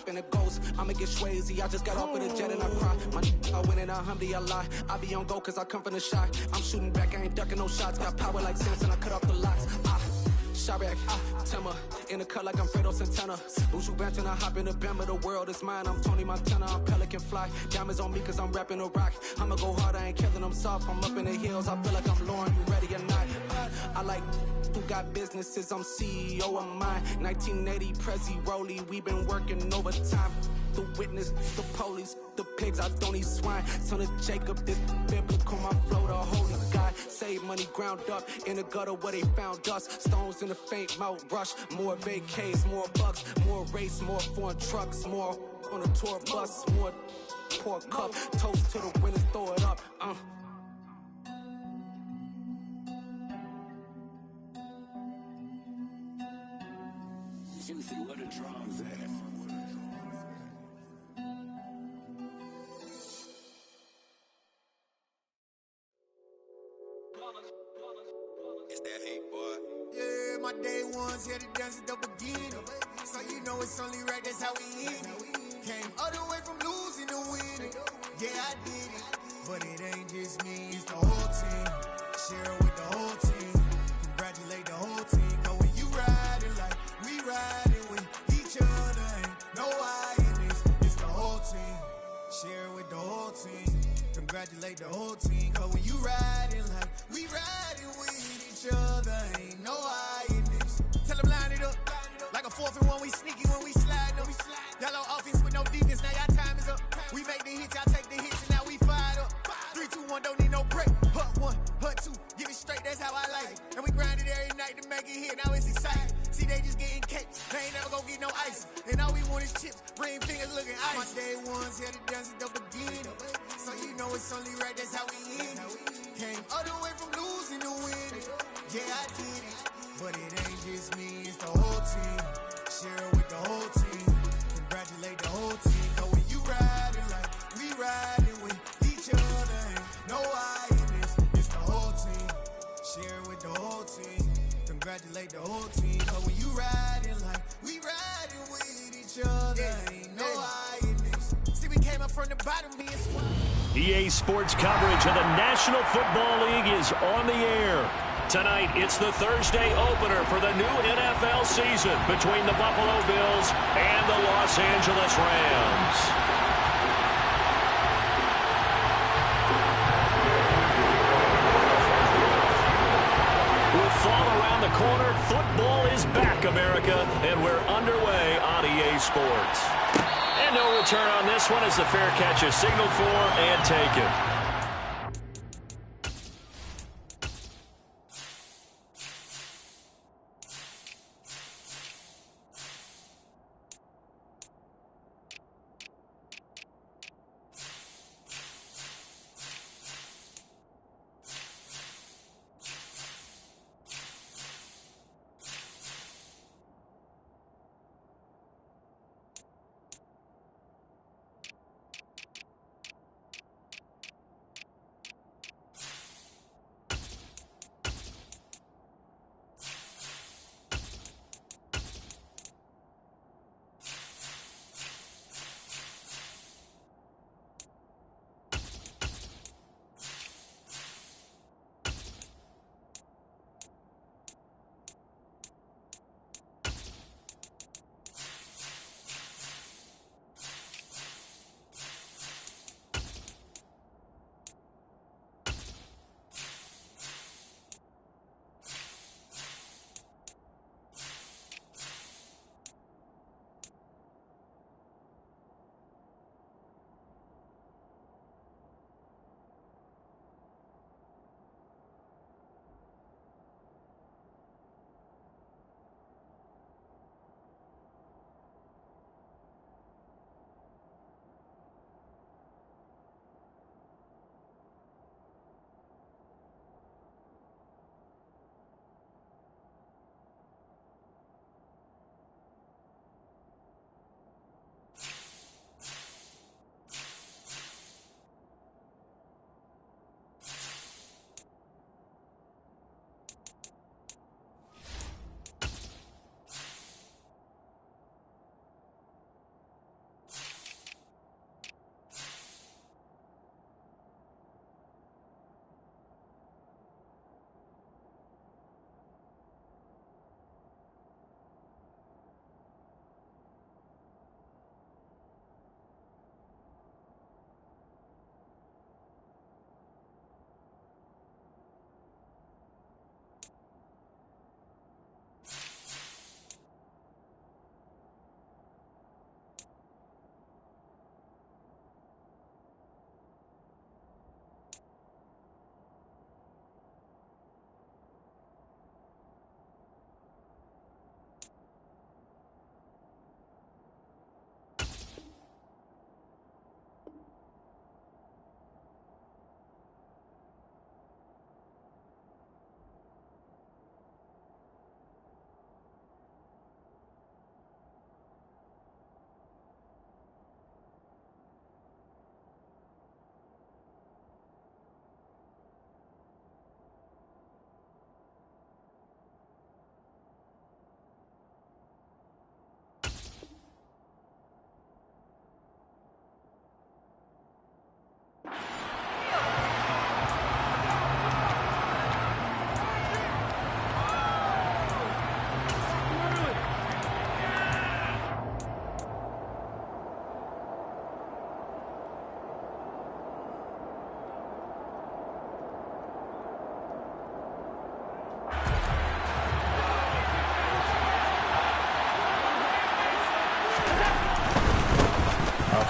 in a ghost. I'ma get Swayze, I just got off of the jet and I cry. My I win in a Humvee, I lie. I be on go cause I come from the shot. I'm shooting back, I ain't ducking no shots. Got power like Samson, I cut off the locks. Sharek, Timmer, in the cut like I'm Fredo Santana. Bushu Banton, I hop in the Bama, the world is mine. I'm Tony Montana, I'm Pelican Fly. Diamonds on me cause I'm rapping a rock. I'ma go hard, I ain't killing them soft. I'm up in the hills, I feel like I'm Lauren, you ready or not? I like who got businesses, I'm CEO of mine. 1980, Prezi Rolly, we been working overtime. The witness, the police, the pigs, I don't eat swine. Son of Jacob, this biblical, my flow, the holy God. Save money ground up in the gutter where they found us. Stones in the faint Mount Rush. More vacays, more bucks, more race, more foreign trucks, more on a tour bus, more pour cup. Toast to the winners, throw it up. Juicy, where the drums at? It's that hate, boy. Yeah, my day ones here to dance at the beginning. So you know it's only right, that's how we end it. Came all the way from losing to winning. Yeah, I did it. But it ain't just me, it's the whole team. Share it with the whole team. Congratulate the whole team. Cause when you riding like we riding with each other, ain't no I in this. It's the whole team. Share it with the whole team. Congratulate the whole team. Cause when you riding like we riding with each other, ain't no I in this. Tell them line it up. Like a 4th and 1, we sneaky when we slide them. Yellow offense with no defense, now y'all time is up. We make the hits, y'all take the hits, and now we fired up. 3, 2, 1, don't need no break. Hut 1, hut 2, give it straight, that's how I like it. And we grind it every night to make it hit, now it's exciting. See, they just getting cakes, they ain't never gonna get no ice. And all we want is chips, ring fingers looking ice. My day ones here to dance at the beginning. So you know it's only right, that's how we end it. Came all the way from losing to winning. Yeah, I did it. But it ain't just me, it's the whole team. Share it with the whole team. Congratulate the whole team. Cause when you riding like we riding with each other, ain't no I in this. It's the whole team. Share it with the whole team. Congratulate the whole team. Cause when you riding like we riding with each other, ain't no I in this. See, we came up from the bottom, me and Squad. EA Sports coverage of the National Football League is on the air. Tonight, it's the Thursday opener for the new NFL season between the Buffalo Bills and the Los Angeles Rams. With fall around the corner, football is back, America, and we're underway on EA Sports. And no return on this one as the fair catch is signaled for and taken.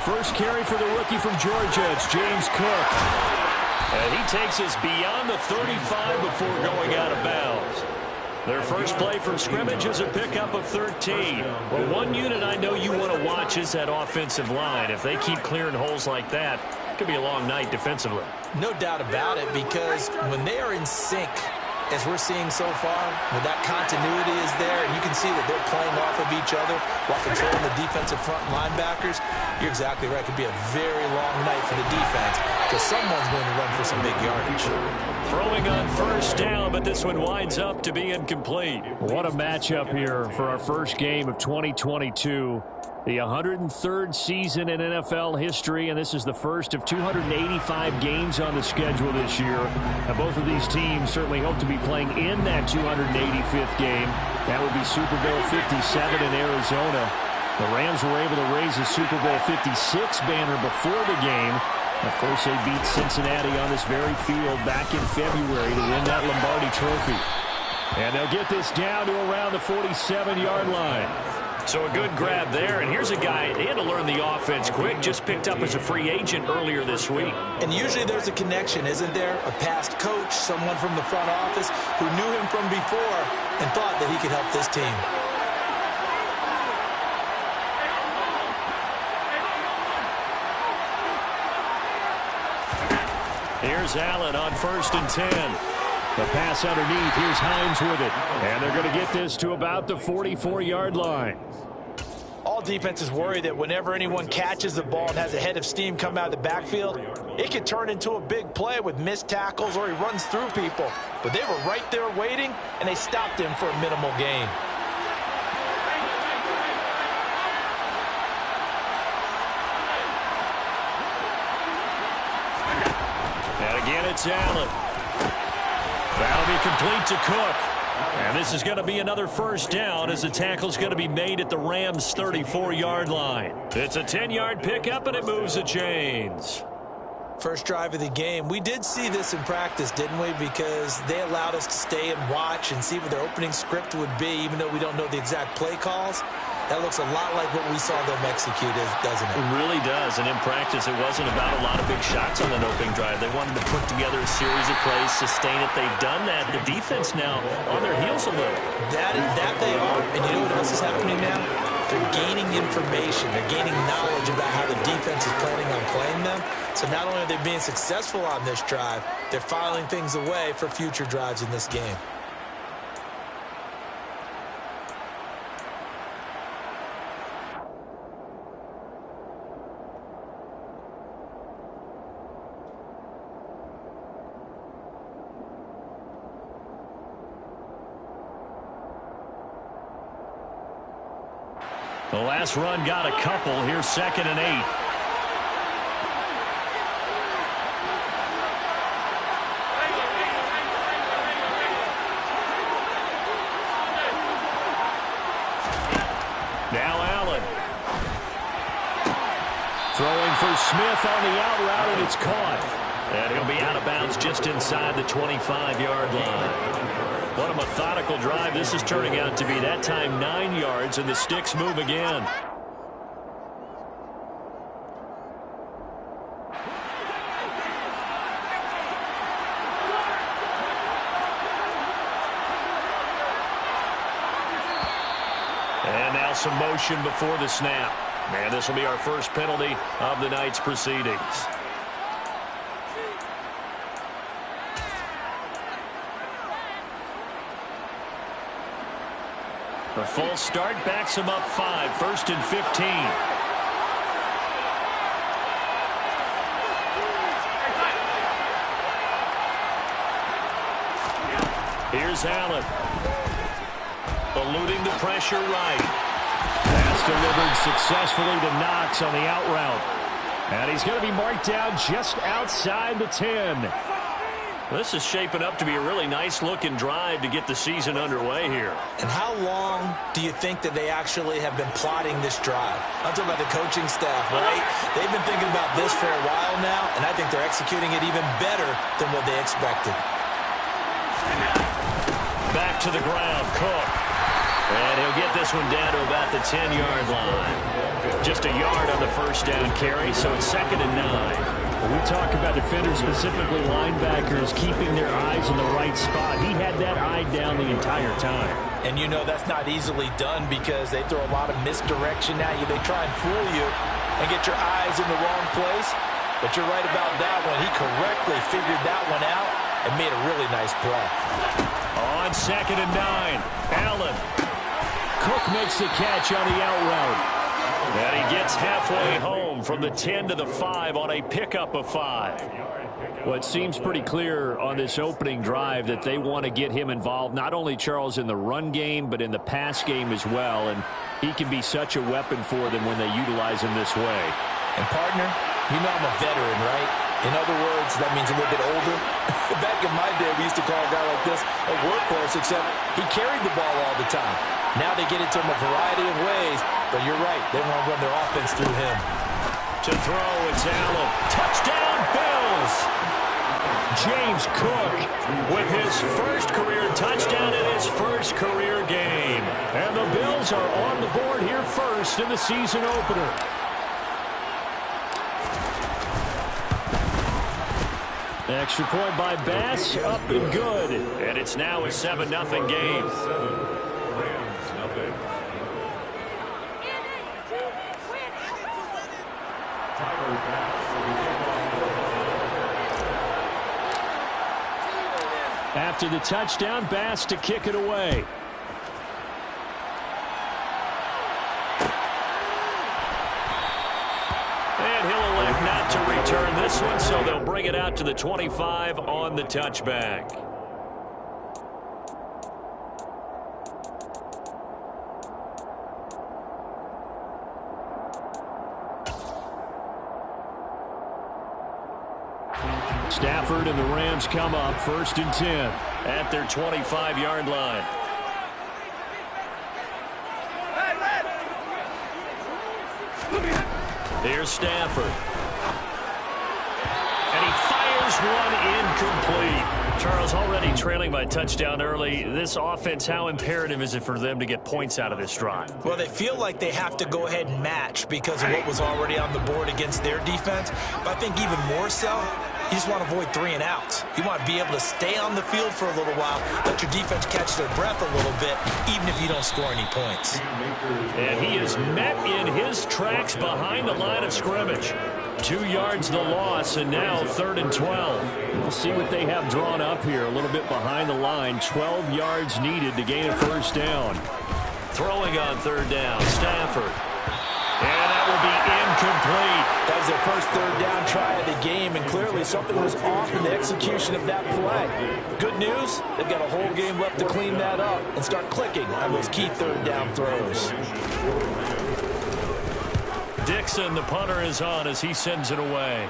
First carry for the rookie from Georgia. It's James Cook. And he takes us beyond the 35 before going out of bounds. Their first play from scrimmage is a pickup of 13. Well, one unit I know you want to watch is that offensive line. If they keep clearing holes like that, it could be a long night defensively. No doubt about it, because when they are in sync, as we're seeing so far, when that continuity is there, and you can see that they're playing off of each other while controlling the defensive front linebackers, you're exactly right. It could be a very long night for the defense because someone's going to run for some big yardage. Throwing on first down, but this one winds up to be incomplete. What a matchup here for our first game of 2022. The 103rd season in NFL history, and this is the first of 285 games on the schedule this year. Now, both of these teams certainly hope to be playing in that 285th game. That would be Super Bowl 57 in Arizona. The Rams were able to raise the Super Bowl 56 banner before the game. Of course, they beat Cincinnati on this very field back in February to win that Lombardi Trophy. And they'll get this down to around the 47-yard line. So a good grab there, and here's a guy, he had to learn the offense quick, just picked up as a free agent earlier this week. And usually there's a connection, isn't there? A past coach, someone from the front office who knew him from before and thought that he could help this team. Here's Allen on 1st and 10. The pass underneath. Here's Hines with it. And they're going to get this to about the 44-yard line. All defenses worry that whenever anyone catches the ball and has a head of steam come out of the backfield, it could turn into a big play with missed tackles or he runs through people. But they were right there waiting, and they stopped him for a minimal gain. And again, it's Allen. That'll be complete to Cook. And this is going to be another first down as the tackle's going to be made at the Rams' 34-yard line. It's a 10-yard pickup, and it moves the chains. First drive of the game. We did see this in practice, didn't we? Because they allowed us to stay and watch and see what their opening script would be, even though we don't know the exact play calls. That looks a lot like what we saw them execute, doesn't it? It really does. And in practice, it wasn't about a lot of big shots on an opening drive. They wanted to put together a series of plays, sustain it. They've done that. The defense now on their heels a little. That they are. And you know what else is happening now? They're gaining information. They're gaining knowledge about how the defense is planning on playing them. So not only are they being successful on this drive, they're filing things away for future drives in this game. The last run got a couple. Here's 2nd and 8. Now Allen. Throwing for Smith on the out route, and it's caught. And he'll be out of bounds just inside the 25-yard line. What a methodical drive this is turning out to be. That time 9 yards, and the sticks move again. And now some motion before the snap. And this will be our first penalty of the night's proceedings. The full start backs him up 5, 1st and 15. Here's Allen. Eluding the pressure right. Pass delivered successfully to Knox on the out route. And he's going to be marked down just outside the 10. This is shaping up to be a really nice-looking drive to get the season underway here. And how long do you think that they actually have been plotting this drive? I'm talking about the coaching staff, right? They've been thinking about this for a while now, and I think they're executing it even better than what they expected. Back to the ground, Cook. And he'll get this one down to about the 10-yard line. Just a yard on the first down carry, so it's 2nd and 9. When we talk about defenders, specifically linebackers, keeping their eyes in the right spot, he had that eye down the entire time. And you know that's not easily done because they throw a lot of misdirection at you. They try and fool you and get your eyes in the wrong place. But you're right about that one. He correctly figured that one out and made a really nice play. On 2nd and 9, Allen. Cook makes the catch on the out route. And he gets halfway home from the 10 to the 5 on a pickup of 5. Well, it seems pretty clear on this opening drive that they want to get him involved, not only, Charles, in the run game, but in the pass game as well. And he can be such a weapon for them when they utilize him this way. And, partner, you know I'm a veteran, right? In other words, that means a little bit older. Back in my day, we used to call a guy like this a workhorse, except he carried the ball all the time. Now they get it to him a variety of ways, but you're right. They want to run their offense through him. To throw, it's Allen. Touchdown, Bills! James Cook with his first career touchdown in his first career game. And the Bills are on the board here first in the season opener. Extra point by Bass, up and good. And it's now a 7-0 game. After the touchdown, Bass to kick it away. And he'll elect not to return this one, so they'll bring it out to the 25 on the touchback. Stafford and the Rams come up 1st and 10 at their 25-yard line. Here's Stafford. And he fires one incomplete. Charles, already trailing by touchdown early. This offense, how imperative is it for them to get points out of this drive? Well, they feel like they have to go ahead and match because of what was already on the board against their defense. But I think even more so, you just want to avoid 3 and outs. You want to be able to stay on the field for a little while, let your defense catch their breath a little bit, even if you don't score any points. And he is met in his tracks behind the line of scrimmage. 2 yards the loss, and now 3rd and 12. We'll see what they have drawn up here. A little bit behind the line. 12 yards needed to gain a first down. Throwing on 3rd down, Stafford. And that will be incomplete. That was their first 3rd down try of the game, and clearly something was off in the execution of that play. Good news, they've got a whole game left to clean that up and start clicking on those key 3rd down throws. Dixon, the punter, is on as he sends it away.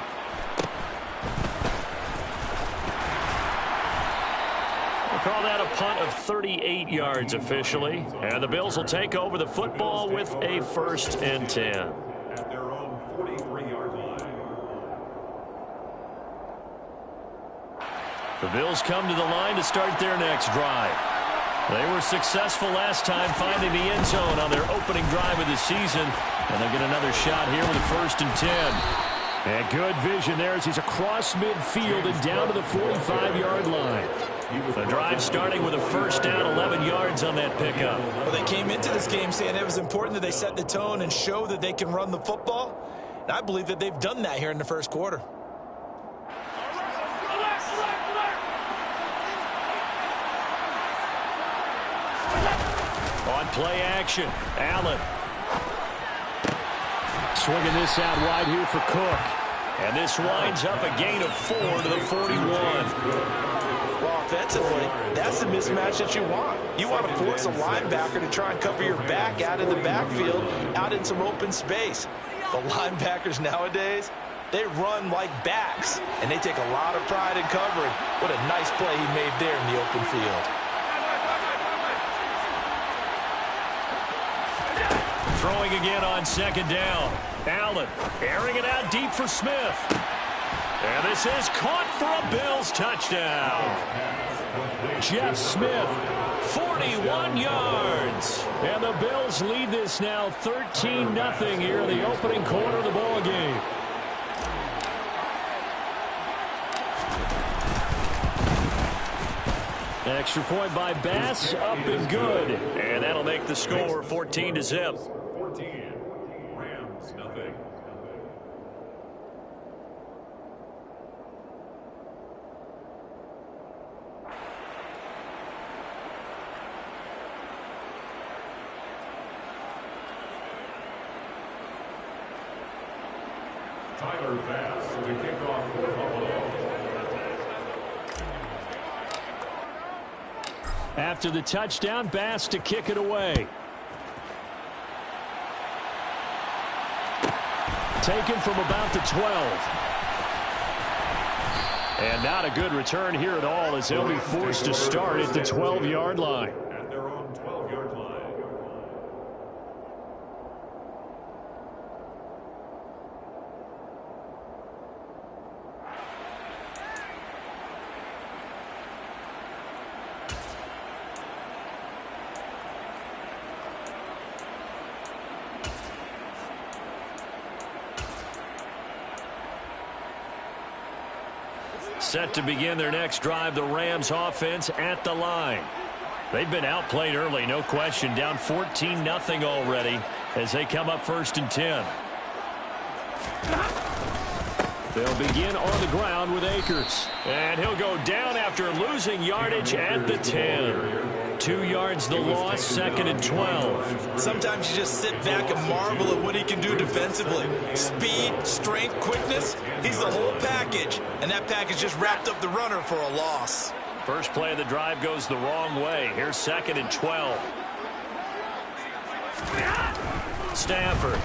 We'll call that a punt of 38 yards officially. And the Bills will take over the football with a 1st and 10. At their own 43-yard line. The Bills come to the line to start their next drive. They were successful last time finding the end zone on their opening drive of the season. And they'll get another shot here with a 1st and 10. And good vision there as he's across midfield and down to the 45-yard line. The drive starting with a 1st down, 11 yards on that pickup. Well, they came into this game saying it was important that they set the tone and show that they can run the football. And I believe that they've done that here in the first quarter. On play action, Allen. Swinging this out wide here for Cook. And this winds up a gain of 4 to the 41. Well, offensively, that's the mismatch that you want. You want to force a linebacker to try and cover your back out in the backfield, out in some open space. The linebackers nowadays, they run like backs, and they take a lot of pride in covering. What a nice play he made there in the open field. Throwing again on 2nd down. Allen airing it out deep for Smith. And this is caught for a Bills touchdown. Jeff Smith 41 yards. And the Bills lead this now 13-0 here in the opening quarter of the ball game. Extra point by Bass, up and good. And that'll make the score 14-0. 14, Rams, nothing. Tyler Bass to kick off for Buffalo. After the touchdown, Bass to kick it away. Taken from about the 12. And not a good return here at all as they'll be forced to start at the 12-yard line. At their own 12-yard line. Set to begin their next drive, the Rams offense at the line. They've been outplayed early, no question. Down 14-0 already as they come up 1st and 10. They'll begin on the ground with Akers. And he'll go down after losing yardage at the 10. 2 yards the loss, 2nd and 12. Sometimes you just sit back and marvel at what he can do defensively. Speed, strength, quickness, he's the whole package. And that package just wrapped up the runner for a loss. First play of the drive goes the wrong way. Here's 2nd and 12. Stafford.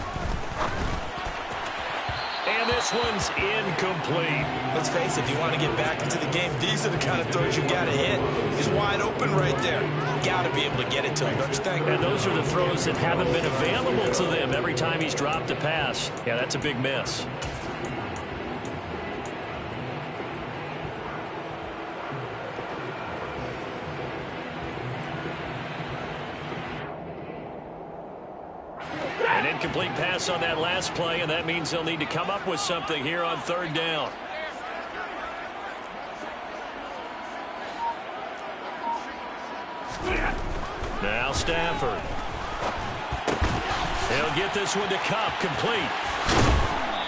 And this one's incomplete. Let's face it, if you want to get back into the game, these are the kind of throws you got to hit. He's wide open right there. Got to be able to get it to him, don't you think? And those are the throws that haven't been available to them every time he's dropped a pass. Yeah, that's a big miss. An incomplete pass on that last play, and that means they'll need to come up with something here on 3rd down. Now Stafford. He'll get this one to Kupp, complete.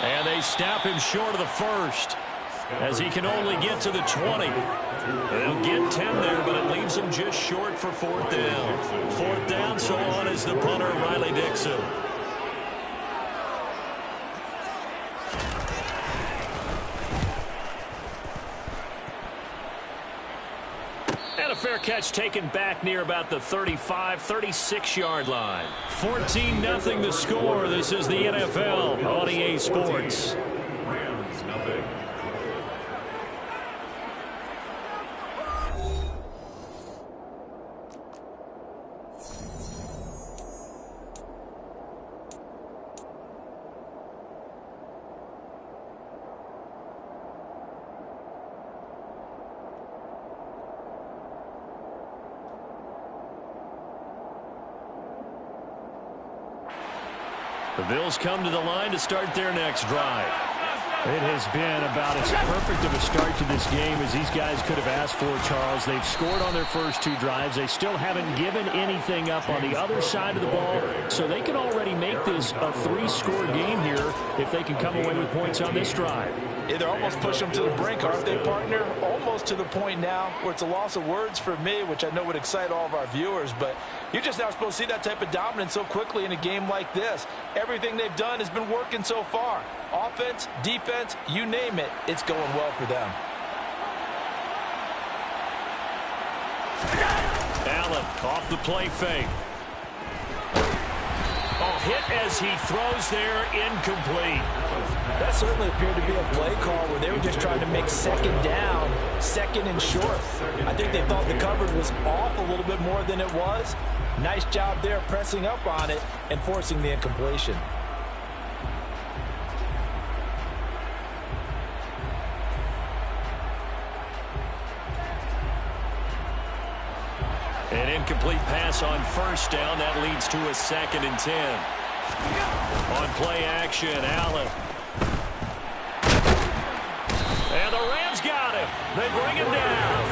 And they snap him short of the 1st as he can only get to the 20. They'll get 10 there, but it leaves him just short for 4th down. 4th down, so on is the punter, Riley Dixon. And a fair catch taken back near about the 35, 36-yard line. 14-0 the score. This is the NFL on EA Sports. Rams, nothing. The Bills come to the line to start their next drive. It has been about as perfect of a start to this game as these guys could have asked for, Charles. They've scored on their first 2 drives. They still haven't given anything up on the other side of the ball, so they can already make this a 3-score game here if they can come away with points on this drive. Yeah, they're almost pushing them to the brink, aren't they, partner? Almost to the point now where it's a loss of words for me, which I know would excite all of our viewers, but you're just not supposed to see that type of dominance so quickly in a game like this. Everything they've done has been working so far. Offense, defense, you name it, it's going well for them. Allen off the play fake. Oh, hit as he throws there, incomplete. That certainly appeared to be a play call where they were just trying to make 2nd down, 2nd and short. I think they thought the coverage was off a little bit more than it was. Nice job there pressing up on it and forcing the incompletion. An incomplete pass on first down. That leads to a 2nd and 10. On play action, Allen. And the Rams got him. They bring him down.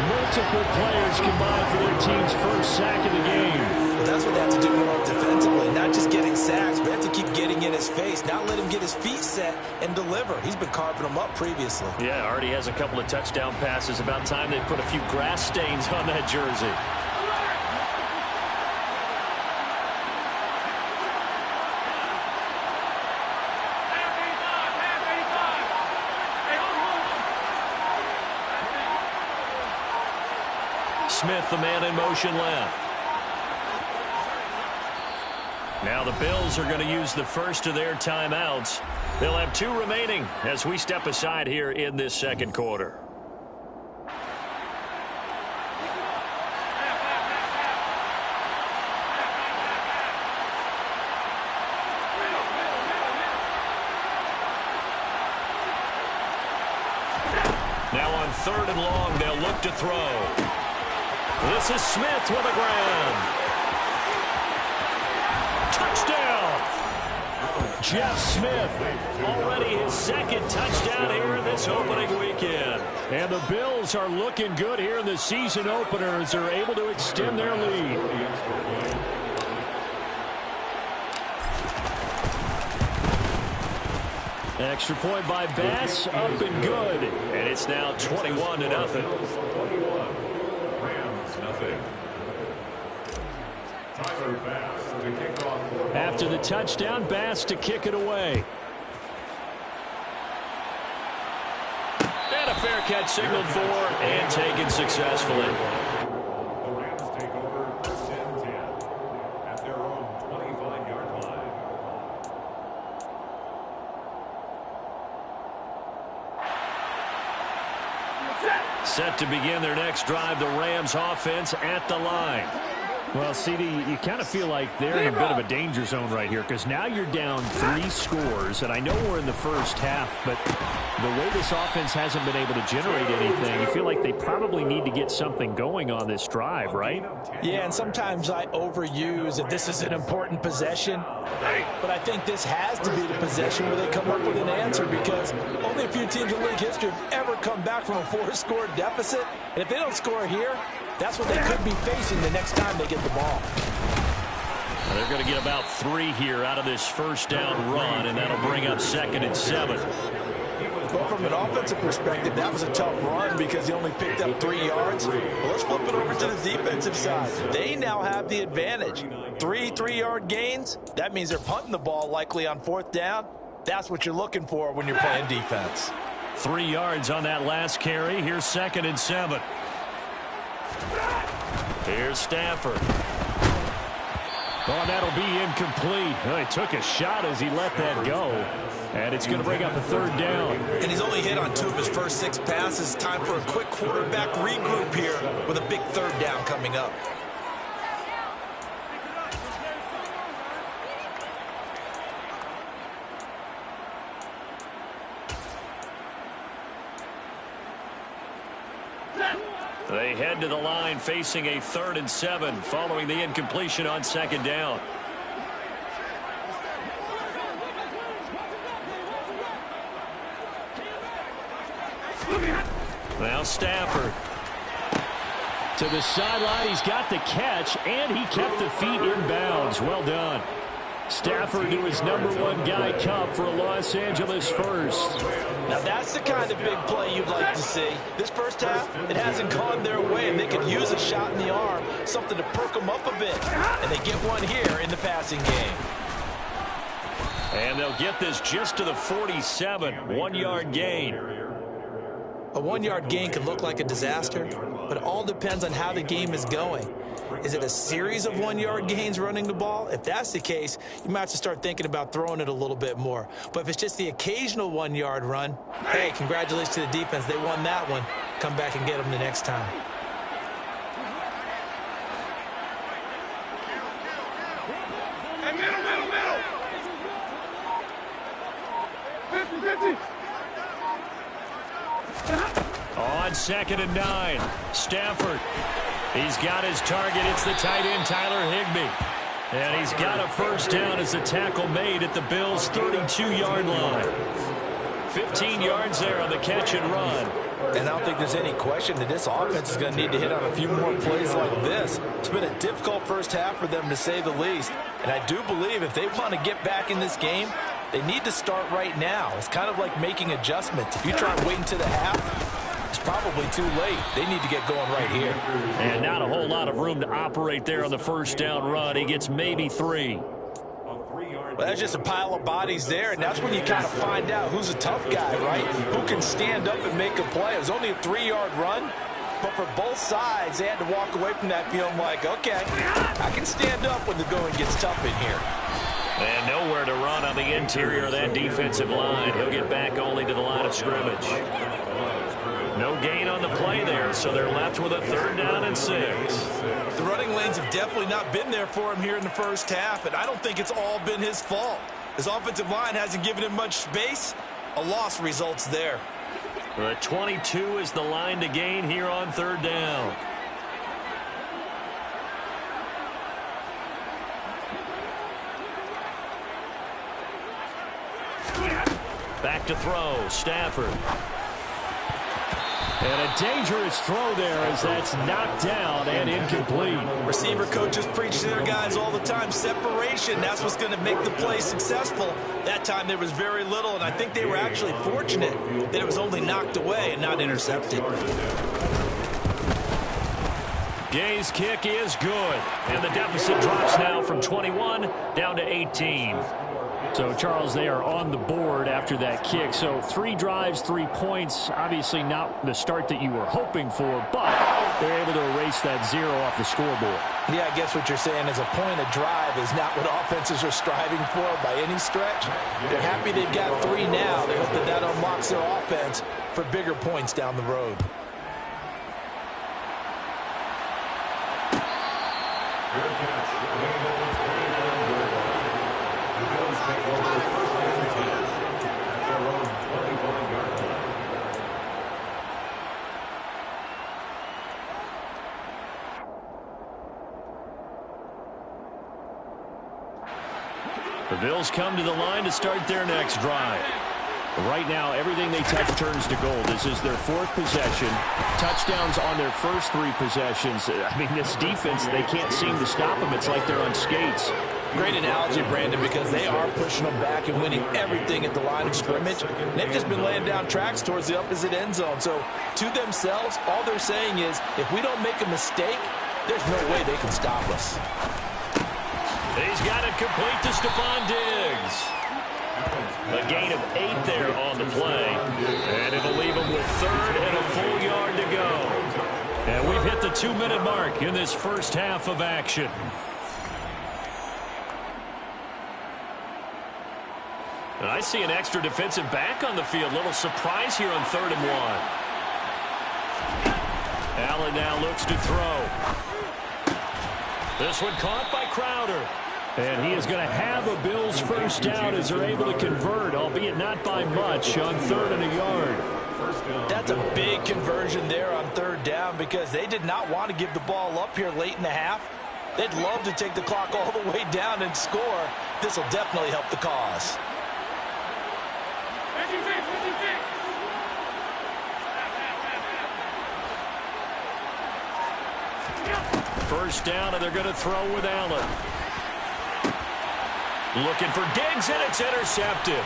Multiple players combined for their team's first sack of the game. Well, that's what they have to do more defensively. Not just getting sacks, but have to keep getting in his face. Not let him get his feet set and deliver. He's been carving them up previously. Yeah, already has a couple of touchdown passes. About time they put a few grass stains on that jersey. Smith, the man in motion left. Now the Bills are going to use the first of their timeouts. They'll have 2 remaining as we step aside here in this second quarter. Now on 3rd and long, they'll look to throw. This is Smith with a grab. Touchdown! Jeff Smith, already his 2nd touchdown here in this opening weekend. And the Bills are looking good here in the season opener as they're able to extend their lead. Extra point by Bass, up and good. And it's now 21-0. Tyler Bass to kick off. After the touchdown, Bass to kick it away. And a fair catch signaled for and taken successfully. The Rams take over 10-10 at their own 25-yard line. Set to begin their next drive, the Rams offense at the line. Well, CD, you kind of feel like they're in a bit of a danger zone right here because now you're down 3 scores, and I know we're in the first half, but the way this offense hasn't been able to generate anything, you feel like they probably need to get something going on this drive, right? Yeah, and sometimes I overuse that this is an important possession, but I think this has to be the possession where they come up with an answer because only a few teams in league history have ever come back from a 4-score deficit, and if they don't score here, that's what they could be facing the next time they get the ball. They're going to get about 3 here out of this first down run, and that'll bring up 2nd and 7. But from an offensive perspective, that was a tough run because he only picked up 3 yards. Well, let's flip it over to the defensive side. They now have the advantage. 3 3-yard gains. That means they're punting the ball likely on 4th down. That's what you're looking for when you're playing defense. 3 yards on that last carry. Here's 2nd and 7. Here's Stafford. Oh, that'll be incomplete. Oh, he took a shot as he let that go. And it's going to bring up a 3rd down. And he's only hit on 2 of his first 6 passes. Time for a quick quarterback regroup here with a big 3rd down coming up. They head to the line facing a 3rd and 7 following the incompletion on 2nd down. Now Stafford. To the sideline, he's got the catch, and he kept the feet in bounds. Well done. Stafford to his #1 guy Cup for a Los Angeles first. Now that's the kind of big play you'd like to see. This first half, it hasn't gone their way, and they could use a shot in the arm, something to perk them up a bit. And they get one here in the passing game. And they'll get this just to the 47, 1-yard gain. A 1-yard gain could look like a disaster, but it all depends on how the game is going. Is it a series of 1-yard gains running the ball? If that's the case, you might have to start thinking about throwing it a little bit more. But if it's just the occasional 1-yard run, hey, congratulations to the defense. They won that one. Come back and get them the next time. Hey, middle. 50. On 2nd and 9, Stafford. He's got his target. It's the tight end, Tyler Higbee. And he's got a first down as the tackle made at the Bills' 32-yard line. 15 yards there on the catch and run. And I don't think there's any question that this offense is going to need to hit on a few more plays like this. It's been a difficult first half for them, to say the least. And I do believe if they want to get back in this game, they need to start right now. It's kind of like making adjustments. If you try and wait until the half, it's probably too late. They need to get going right here. And not a whole lot of room to operate there on the first down run. He gets maybe 3. Well, that's just a pile of bodies there, and that's when you kind of find out who's a tough guy, right? Who can stand up and make a play. It was only a 3-yard run, but for both sides, they had to walk away from that feeling like, okay, I can stand up when the going gets tough in here. And nowhere to run on the interior of that defensive line. He'll get back only to the line of scrimmage. No gain on the play there, so they're left with a 3rd down and 6. The running lanes have definitely not been there for him here in the first half, and I don't think it's all been his fault. His offensive line hasn't given him much space. A loss results there. The 22 is the line to gain here on 3rd down. Back to throw, Stafford. And a dangerous throw there as that's knocked down and incomplete. Receiver coaches preach to their guys all the time. Separation, that's what's going to make the play successful. That time there was very little, and I think they were actually fortunate that it was only knocked away and not intercepted. Gay's kick is good. And the deficit drops now from 21 down to 18. So, Charles, they are on the board after that kick. So 3 drives, 3 points. Obviously not the start that you were hoping for, but they're able to erase that 0 off the scoreboard. Yeah, I guess what you're saying is a point of drive is not what offenses are striving for by any stretch. They're happy they've got 3 now. They hope that that unlocks their offense for bigger points down the road. Good catch. The Bills take over 1st and 10 at their own 25-yard line. The Bills come to the line to start their next drive. Right now, everything they touch turns to gold. This is their 4th possession. Touchdowns on their first 3 possessions. I mean, this defense, they can't seem to stop them. It's like they're on skates. Great analogy, Brandon, because they are pushing them back and winning everything at the line of scrimmage. They've just been laying down tracks towards the opposite end zone. So, to themselves, all they're saying is, if we don't make a mistake, there's no way they can stop us. He's got it complete to Stephon Diggs. A gain of 8 there on the play. And it'll leave him with 3rd and a full yard to go. And we've hit the 2-minute mark in this first half of action. And I see an extra defensive back on the field. Little surprise here on 3rd and 1. Allen now looks to throw. This one caught by Crowder. And he is going to have a Bills first down as they're able to convert, albeit not by much, on 3rd and a yard. That's a big conversion there on 3rd down because they did not want to give the ball up here late in the half. They'd love to take the clock all the way down and score. This will definitely help the cause. First down, and they're going to throw with Allen. Looking for Diggs, and it's intercepted.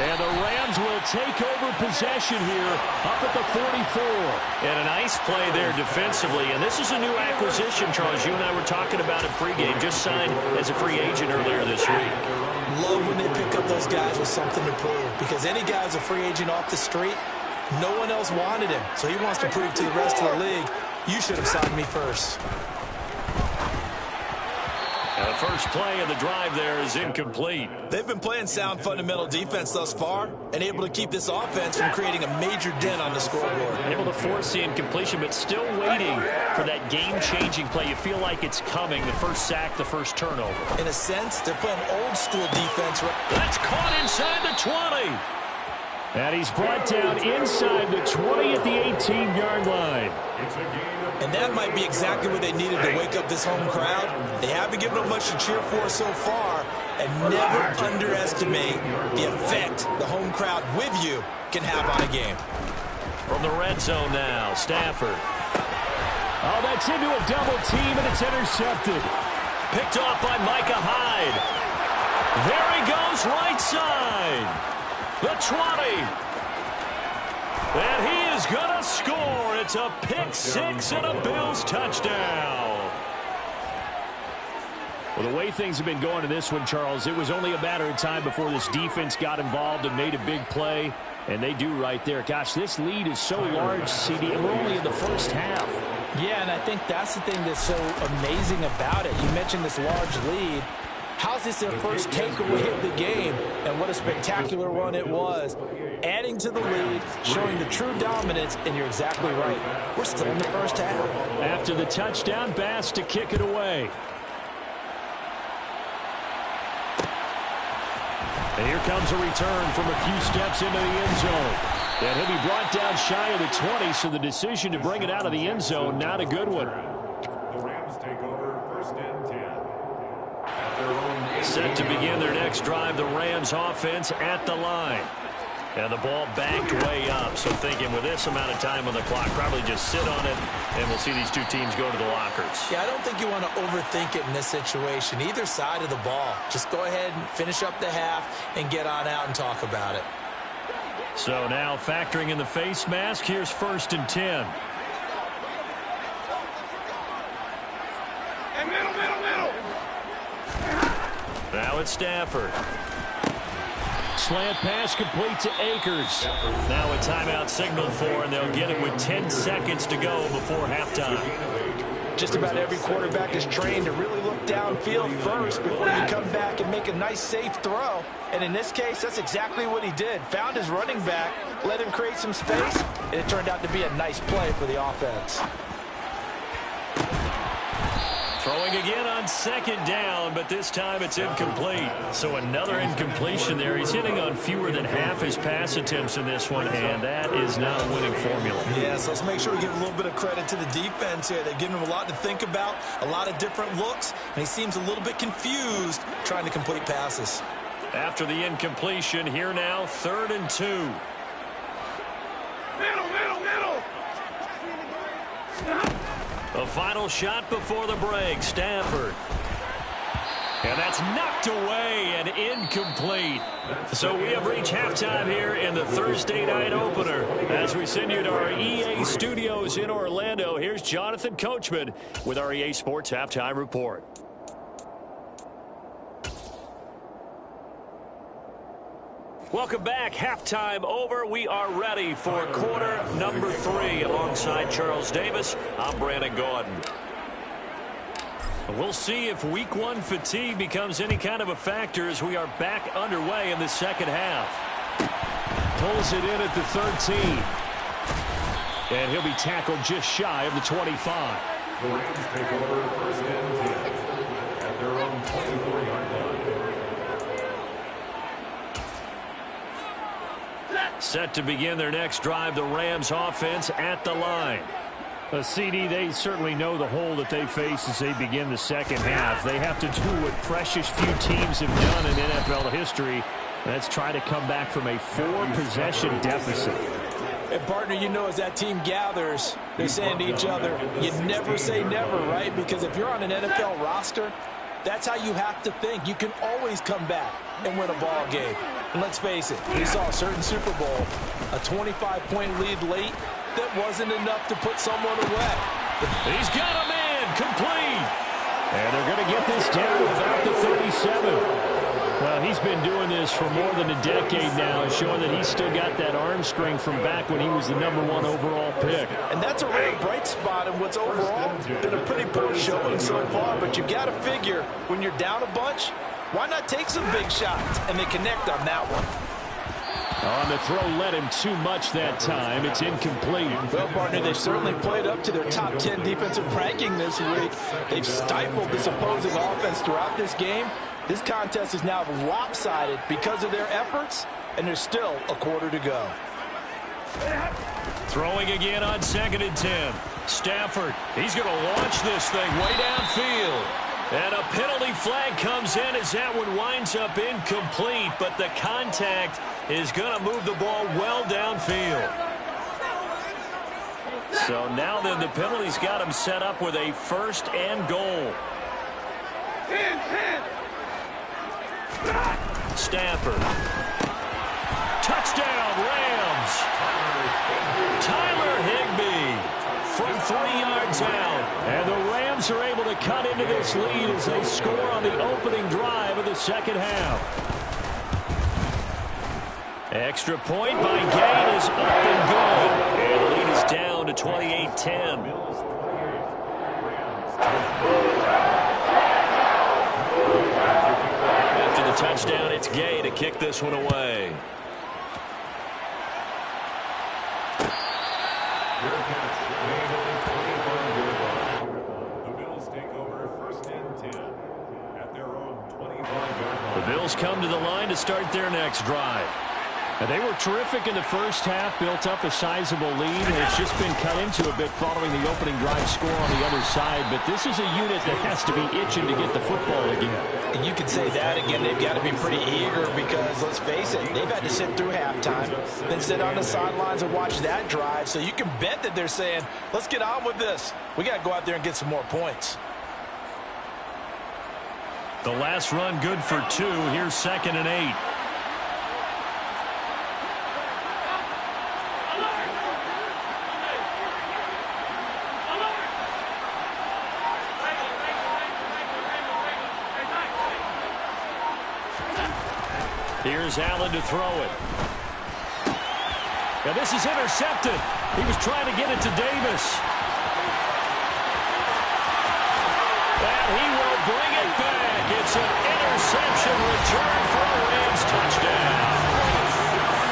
And the Rams will take over possession here up at the 44. And a nice play there defensively. And this is a new acquisition, Charles. You and I were talking about it pregame. Just signed as a free agent earlier this week. Love when they pick up those guys with something to prove. Because any guy's a free agent off the street, no one else wanted him. So he wants to prove to the rest of the league, you should have signed me first. And the first play of the drive there is incomplete. They've been playing sound fundamental defense thus far and able to keep this offense from creating a major dent on the scoreboard. Able to force the incompletion, but still waiting for that game-changing play. You feel like it's coming, the first sack, the first turnover. In a sense, they're playing old-school defense. That's caught inside the 20. And he's brought down inside the 20 at the 18-yard line. And that might be exactly what they needed to wake up this home crowd. They haven't given them much to cheer for so far. And never underestimate the effect the home crowd with you can have on a game. From the red zone now, Stafford. Oh, that's into a double team, and it's intercepted. Picked off by Micah Hyde. There he goes, right side. The 20. And he is going to score. It's a pick six and a Bills touchdown. Well, the way things have been going in this one, Charles, it was only a matter of time before this defense got involved and made a big play. And they do right there. Gosh, this lead is so large, CD, and we're only in the first half. Yeah, and I think that's the thing that's so amazing about it. You mentioned this large lead. How's this their first takeaway of the game? And what a spectacular run it was. Adding to the lead, showing the true dominance, and you're exactly right. We're still in the first half. After the touchdown, Bass to kick it away. And here comes a return from a few steps into the end zone. And he'll be brought down shy of the 20, so the decision to bring it out of the end zone, not a good one. The Rams take over first and 10. Set to begin their next drive, the Rams offense at the line. And the ball banked way up, so thinking with this amount of time on the clock, probably just sit on it, and we'll see these two teams go to the lockers. Yeah, I don't think you want to overthink it in this situation. Either side of the ball. Just go ahead and finish up the half and get on out and talk about it. So now factoring in the face mask, here's first and 10. And middle. Now it's Stafford. Slant pass complete to Akers. Now a timeout signal for, and they'll get it with 10 seconds to go before halftime. Just about every quarterback is trained to really look downfield first before you come back and make a nice, safe throw. And in this case, that's exactly what he did. Found his running back, let him create some space, and it turned out to be a nice play for the offense. Throwing again on second down, but this time it's incomplete. So another incompletion there. He's hitting on fewer than half his pass attempts in this one, and that is not a winning formula. Yeah, so let's make sure we give a little bit of credit to the defense here. They've given him a lot to think about, a lot of different looks, and he seems a little bit confused trying to complete passes. After the incompletion, here now, 3rd and 2. Middle. The final shot before the break, Stafford. And that's knocked away and incomplete. So we have reached halftime here in the Thursday night opener. As we send you to our EA studios in Orlando, here's Jonathan Coachman with our EA Sports Halftime Report. Welcome back. Halftime over. We are ready for quarter number 3 alongside Charles Davis. I'm Brandon Gordon. We'll see if week 1 fatigue becomes any kind of a factor as we are back underway in the second half. Pulls it in at the 13. And he'll be tackled just shy of the 25. The Rams take over first and 10 at their own 24-yard line. Set to begin their next drive, the Rams offense at the line. CD, they certainly know the hole that they face as they begin the second half. They have to do what precious few teams have done in NFL history. That's try to come back from a 4-possession deficit. And, partner, you know as that team gathers, they're saying to each other, you never say never, right? Because if you're on an NFL roster, that's how you have to think. You can always come back and win a ball game. And let's face it, we saw a certain Super Bowl, a 25-point lead late that wasn't enough to put someone away. He's got a man, complete. And they're going to get this down about the 37. Well, he's been doing this for more than a decade now, showing that he's still got that arm strength from back when he was the #1 overall pick. And that's a real bright spot in what's overall been a pretty poor showing so far. But you've got to figure, when you're down a bunch, why not take some big shots? And they connect on that one. On the throw, led him too much that time. It's incomplete. Well, partner, they've certainly played up to their top 10 defensive ranking this week. They've stifled this opposing offense throughout this game. This contest is now lopsided because of their efforts, and there's still a quarter to go. Throwing again on 2nd and 10. Stafford, he's going to launch this thing way downfield. And a penalty flag comes in as that one winds up incomplete, but the contact is going to move the ball well downfield. So now then the penalty's got him set up with a 1st and goal. Stafford. Touchdown, Rams. Tyler Higbee from 3 yards out. And the Rams are able to cut into this lead as they score on the opening drive of the second half. Extra point by Gay is up and good. And the lead is down to 28-10. After the touchdown, it's Gay to kick this one away. The Bills take over 1st and 10 at their own 25-yard line. The Bills come to the line to start their next drive. And they were terrific in the first half, built up a sizable lead, and it's just been cut into a bit following the opening drive score on the other side. But this is a unit that has to be itching to get the football again. And you could say that again. They've got to be pretty eager because, let's face it, they've had to sit through halftime, then sit on the sidelines and watch that drive. So you can bet that they're saying, let's get on with this. We got to go out there and get some more points. The last run good for 2. Here's 2nd and 8. Here's Allen to throw it. Now this is intercepted. He was trying to get it to Davis. And he will bring it back. It's an interception return for a Rams touchdown.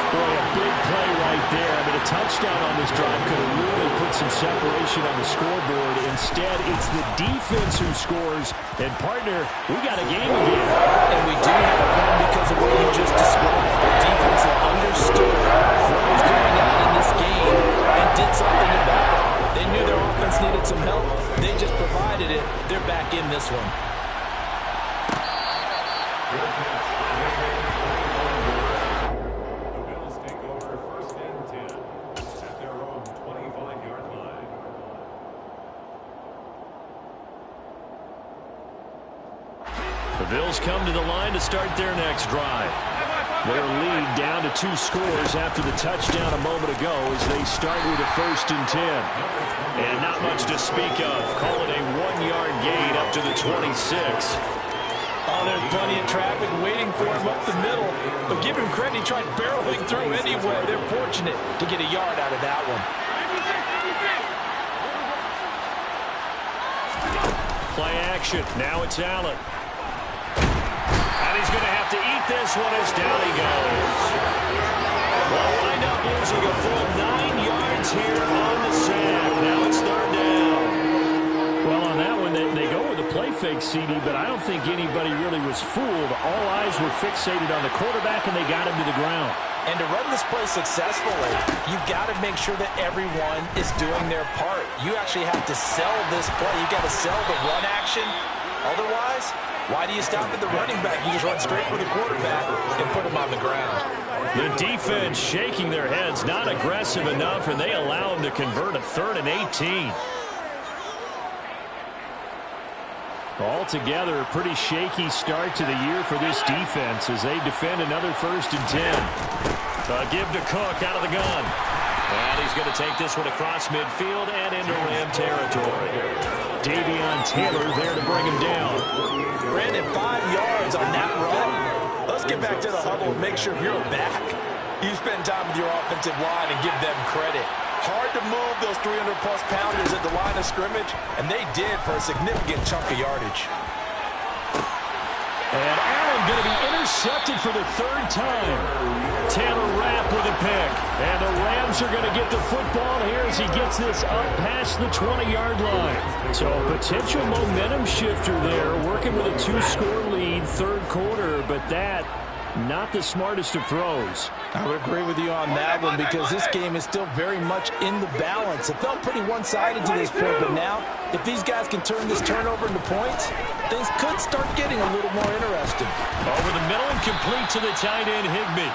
Boy, a big play right there. I mean, a touchdown on this drive could have really put some separation on the scoreboard. Instead, it's the defense who scores. And, partner, we got a game again. And we do have one because of what you just described. The defense that understood what was going on in this game and did something about it. They knew their offense needed some help. They just provided it. They're back in this one. The Bills come to the line to start their next drive. Their lead down to 2 scores after the touchdown a moment ago as they start with a 1st and 10. And not much to speak of. Call it a 1-yard gain up to the 26. Oh, there's plenty of traffic waiting for him up the middle. But give him credit, he tried barreling through anyway. They're fortunate to get a yard out of that one. Play action. Now it's Allen. And he's going to have to eat this one as down he goes. Well, wind up losing a full 9 yards here on the sack. Now it's 3rd down. Well, on that one, they go with a play fake, CD, but I don't think anybody really was fooled. All eyes were fixated on the quarterback, and they got him to the ground. And to run this play successfully, you've got to make sure that everyone is doing their part. You actually have to sell this play. You've got to sell the run action. Otherwise, why do you stop at the running back? You just run straight for the quarterback and put him on the ground. The defense shaking their heads, not aggressive enough, and they allow him to convert a 3rd and 18. Altogether, a pretty shaky start to the year for this defense as they defend another 1st and 10. Give to Cook out of the gun. And he's going to take this one across midfield and into Ram territory. Davion Taylor there to bring him down. Brandon, 5 yards on that run. Let's get back to the huddle and make sure you're back. You spend time with your offensive line and give them credit. Hard to move those 300-plus pounders at the line of scrimmage, and they did for a significant chunk of yardage. And Allen going to be intercepted for the 3rd time. Taylor Rapp with a pick. And the Rams are going to get the football here as he gets this up past the 20-yard line. So a potential momentum shifter there, working with a 2-score lead. exciting third quarter, but that not the smartest of throws. I would agree with you on that one because this game is still very much in the balance. It felt pretty one-sided to this point, but now if these guys can turn this turnover into points, things could start getting a little more interesting. Over the middle and complete to the tight end, Higbee.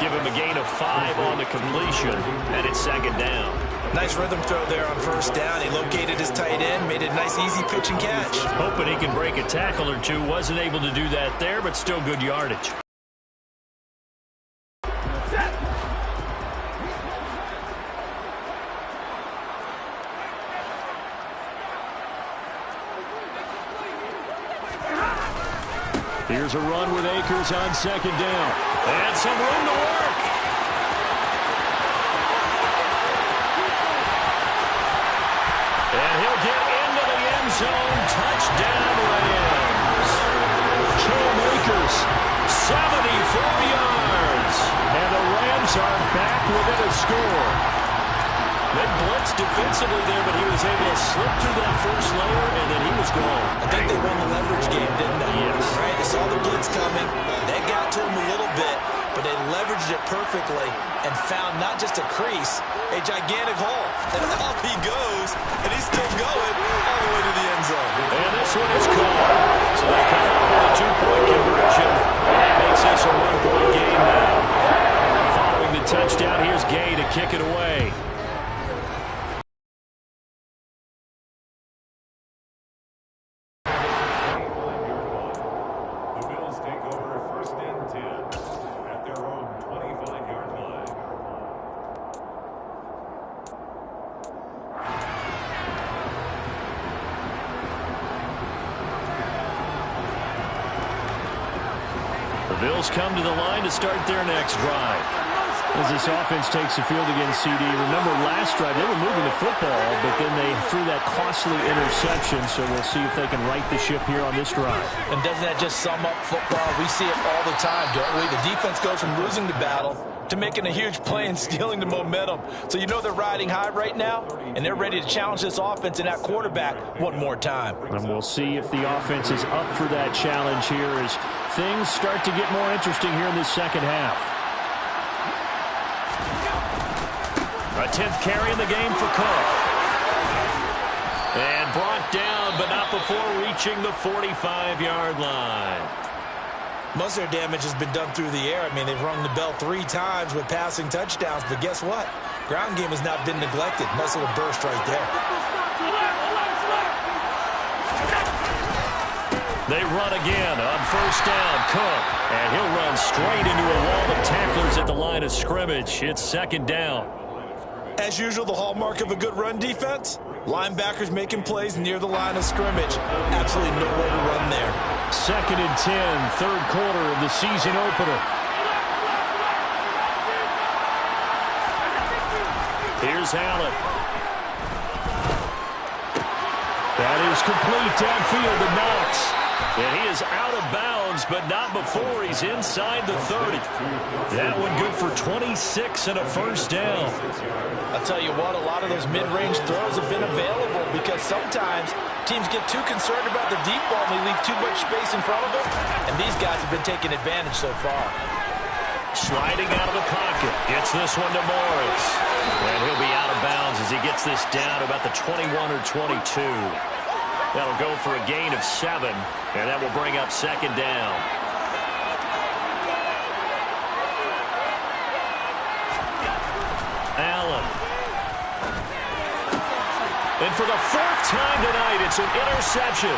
Give him a gain of 5 on the completion, and it's second down. Nice rhythm throw there on first down. He located his tight end, made it a nice, easy pitch and catch. Hoping he can break a tackle or two. Wasn't able to do that there, but still good yardage. Here's a run with Akers on second down. And some room to work. And he'll get into the end zone. Touchdown, Rams. Cam Akers, 74 yards. And the Rams are back within a score. They blitzed defensively there, but he was able to slip through that first layer, and then he was gone. I think they won the leverage game, didn't they? Yes. Right? They saw the blitz coming. They got to him a little bit, but they leveraged it perfectly and found not just a crease, a gigantic hole. And off he goes, and he's still going all the way to the end zone. And this one is caught. So they come up with a 2-point conversion. That makes this a 1-point game now. Following the touchdown, here's Gay to kick it away. The Bills come to the line to start their next drive. As this offense takes the field against CD, remember last drive they were moving the football, but then they threw that costly interception, so we'll see if they can right the ship here on this drive. And doesn't that just sum up football? We see it all the time, don't we? The defense goes from losing the battle to making a huge play and stealing the momentum. So you know they're riding high right now, and they're ready to challenge this offense and that quarterback one more time. And we'll see if the offense is up for that challenge here as things start to get more interesting here in this second half. A 10th carry in the game for Cook. And brought down, but not before reaching the 45-yard line. Most of their damage has been done through the air. I mean, they've rung the bell 3 times with passing touchdowns, but guess what? Ground game has not been neglected. Nice little burst right there. They run again on first down. Cook, and he'll run straight into a wall of tacklers at the line of scrimmage. It's second down. As usual, the hallmark of a good run defense, linebackers making plays near the line of scrimmage. Absolutely nowhere to run there. Second and 10, third quarter of the season opener. Here's Allen. That is complete downfield to Knox. And he is out of bounds, but not before he's inside the 30. That one good for 26 and a first down. I'll tell you what, a lot of those mid-range throws have been available because sometimes teams get too concerned about the deep ball and they leave too much space in front of them. And these guys have been taking advantage so far. Sliding out of the pocket. Gets this one to Morris. And he'll be out of bounds as he gets this down about the 21 or 22. That'll go for a gain of 7, and that will bring up second down. Allen. And for the 4th time tonight, it's an interception.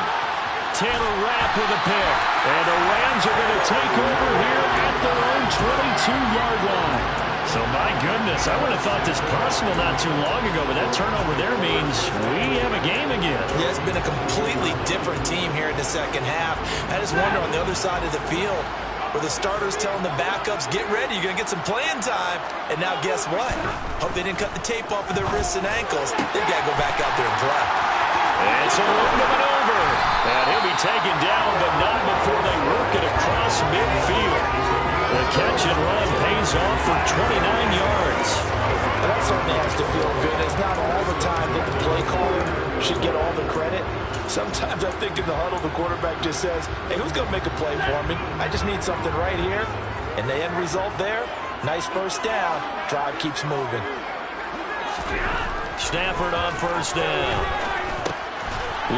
Taylor Rapp with a pick. And the Rams are going to take over here at their own 22-yard line. So, my goodness, I would have thought this possible not too long ago, but that turnover there means we have a game again. Yeah, it's been a completely different team here in the second half. I just wonder on the other side of the field, where the starters telling the backups, get ready, you're going to get some playing time. And now guess what? Hope they didn't cut the tape off of their wrists and ankles. They've got to go back out there and play. And it's a room to maneuver. And he'll be taken down, but not before they work it across midfield. The catch and run pays off for 29 yards. That certainly has to feel good. It's not all the time that the play caller should get all the credit. Sometimes I think in the huddle, the quarterback just says, hey, who's going to make a play for me? I just need something right here. And the end result there, nice first down. Drive keeps moving. Stafford on first down.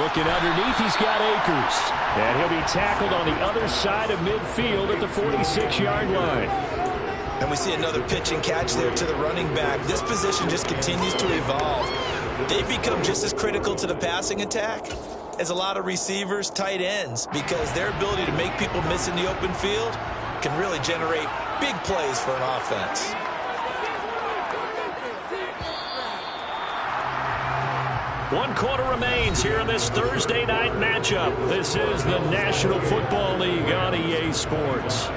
Looking underneath, he's got Akers. And he'll be tackled on the other side of midfield at the 46-yard line. And we see another pitch and catch there to the running back. This position just continues to evolve. They've become just as critical to the passing attack as a lot of receivers, tight ends, because their ability to make people miss in the open field can really generate big plays for an offense. One quarter remains here in this Thursday night matchup. This is the National Football League on EA Sports.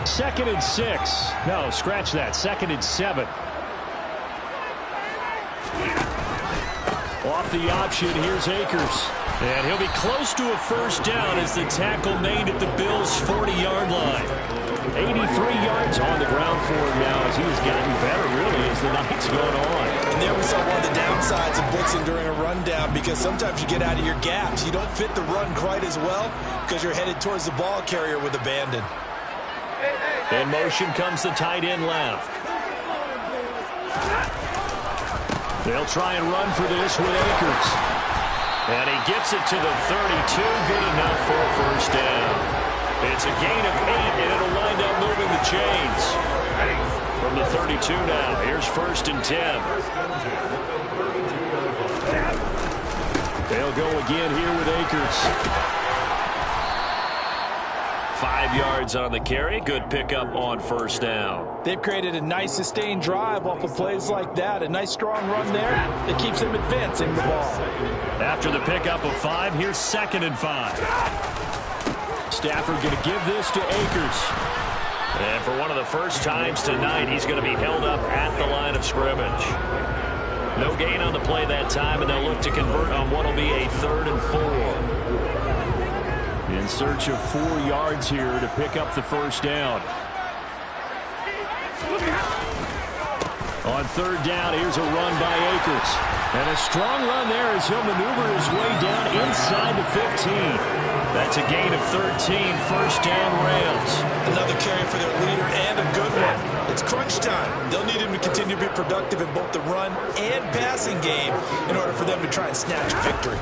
Second and 6. No, scratch that. Second and 7. Off the option, here's Akers. And he'll be close to a first down as the tackle made at the Bills' 40-yard line. 83 yards on the ground for him now as he has gotten better, really, as the night's gone on. And there we saw one of the downsides of blitzing during a rundown, because sometimes you get out of your gaps. You don't fit the run quite as well because you're headed towards the ball carrier with abandon. In motion comes the tight end left. They'll try and run for this with Akers. And he gets it to the 32. Good enough for a first down. It's a gain of 8, and it'll wind up moving the chains. From the 32 now, here's first and 10. They'll go again here with Akers. 5 yards on the carry. Good pickup on first down. They've created a nice sustained drive off of plays like that. A nice strong run there that keeps them advancing the ball. After the pickup of 5, here's second and 5. Stafford going to give this to Akers. And for one of the first times tonight, he's going to be held up at the line of scrimmage. No gain on the play that time, and they'll look to convert on what will be a 3rd and 4. In search of 4 yards here to pick up the first down. On third down, here's a run by Akers. And a strong run there as he'll maneuver his way down inside the 15. That's a gain of 13, first down Rams. Another carry for their leader and a good one. It's crunch time. They'll need him to continue to be productive in both the run and passing game in order for them to try and snatch victory.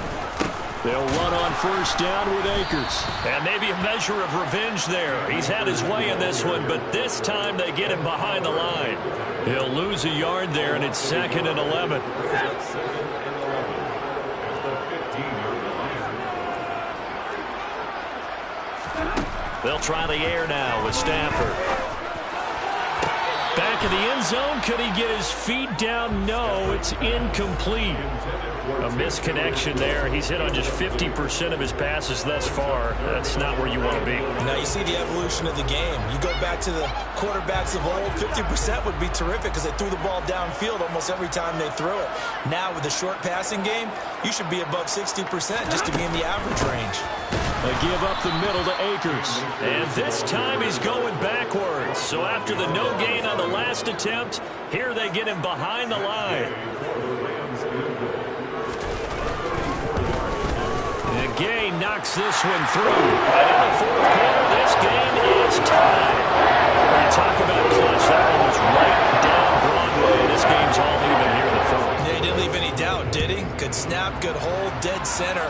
They'll run on first down with Akers. And maybe a measure of revenge there. He's had his way in this one, but this time they get him behind the line. He'll lose a yard there, and it's second and 11. They'll try the air now with Stafford. Back in the end zone. Could he get his feet down? No, it's incomplete. A misconnection there. He's hit on just 50% of his passes thus far. That's not where you want to be. Now you see the evolution of the game. You go back to the quarterbacks of old, 50% would be terrific because they threw the ball downfield almost every time they threw it. Now with the short passing game, you should be above 60% just to be in the average range. They give up the middle to Akers. And this time he's going backwards. So after the no gain on the last attempt, here they get him behind the line. And Gay knocks this one through. And in the fourth quarter, this game is tied. You talk about clutch. That one was right down Broadway. This game's all even here in the fourth. Yeah, he didn't leave any doubt, did he? Good snap, good hold, dead center.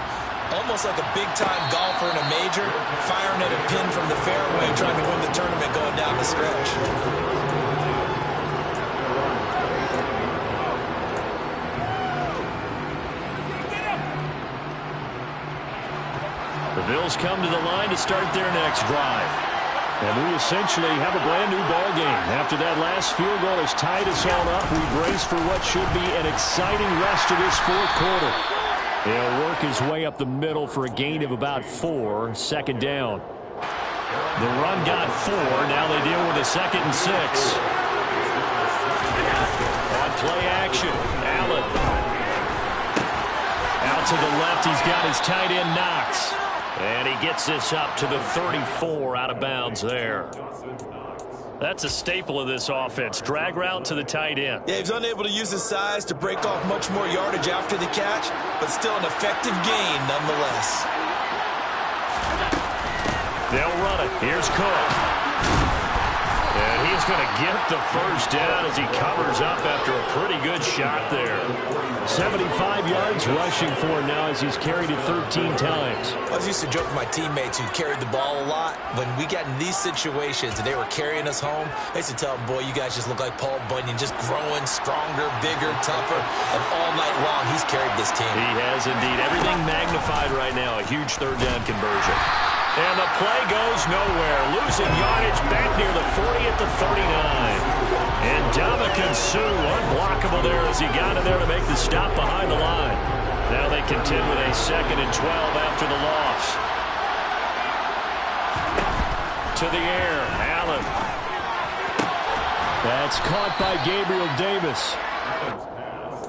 Almost like a big-time golfer in a major, firing at a pin from the fairway, trying to win the tournament going down the stretch. The Bills come to the line to start their next drive. And we essentially have a brand-new ball game. After that last field goal has tied us all up, we brace for what should be an exciting rest of this fourth quarter. He'll work his way up the middle for a gain of about 4, second down. The run got 4. Now they deal with a 2nd and 6. On Play action. Allen. Out to the left. He's got his tight end, Knox. And he gets this up to the 34 out of bounds there. That's a staple of this offense. Drag route to the tight end. Yeah, he's unable to use his size to break off much more yardage after the catch, but still an effective gain nonetheless. They'll run it. Here's Cook. And he's going to get the first down as he covers up after a pretty good shot there. 75 yards rushing for him now as he's carried it 13 times. I was used to joke with my teammates who carried the ball a lot. When we got in these situations and they were carrying us home, I used to tell them, boy, you guys just look like Paul Bunyan, just growing stronger, bigger, tougher. And all night long, he's carried this team. He has indeed. Everything magnified right now. A huge third down conversion. And the play goes nowhere. Losing yardage back near the 40 at the 39. And Ndamukong Suh unblockable there as he got in there to make the stop behind the line. Now they contend with a 2nd and 12 after the loss. To the air, Allen. That's caught by Gabriel Davis.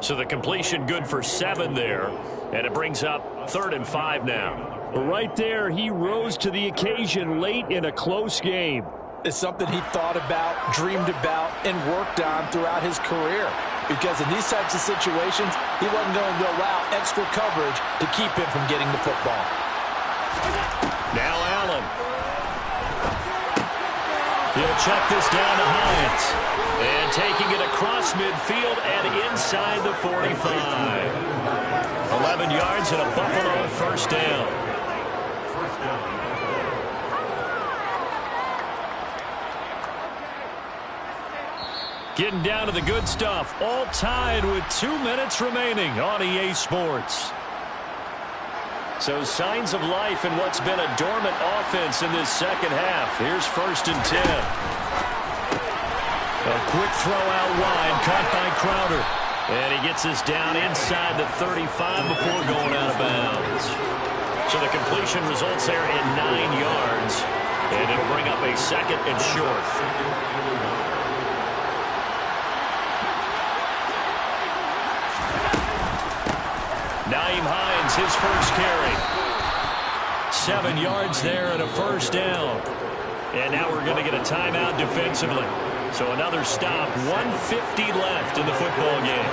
So the completion good for 7 there. And it brings up 3rd and 5 now. Right there, he rose to the occasion late in a close game. It's something he thought about, dreamed about, and worked on throughout his career. Because in these types of situations, he wasn't going to allow extra coverage to keep him from getting the football. Now Allen. He'll check this down to Hines. And taking it across midfield and inside the 45. 11 yards and a Buffalo first down. Getting down to the good stuff. All tied with 2 minutes remaining on EA Sports. So signs of life in what's been a dormant offense in this second half. Here's 1st and 10. A quick throw out wide, caught by Crowder. And he gets this down inside the 35 before going out of bounds. So the completion results there in 9 yards. And it'll bring up a 2nd and short. Nyheim Hines, his first carry. 7 yards there and a first down. And now we're going to get a timeout defensively. So another stop, 1:50 left in the football game.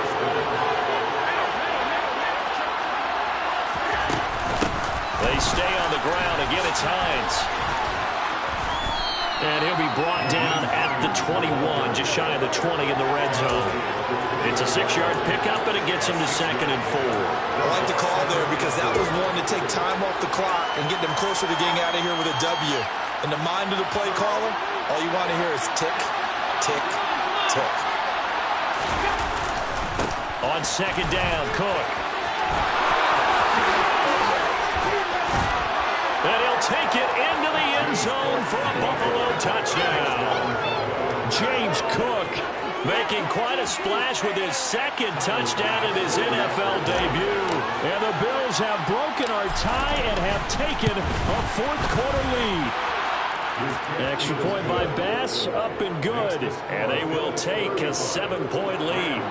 They stay on the ground. Again, it's Hines. And he'll be brought down at the 21, just shy of the 20 in the red zone. It's a 6-yard pickup, and it gets him to 2nd and 4. I like the call there because that was one to take time off the clock and get them closer to getting out of here with a W. In the mind of the play caller, all you want to hear is tick, tick, tick. On 2nd down, Cook. And he'll take it into the end zone for a Buffalo touchdown. James Cook making quite a splash with his 2nd touchdown in his NFL debut. And the Bills have broken our tie and have taken a 4th quarter lead. Extra point by Bass, up and good. And they will take a 7-point lead.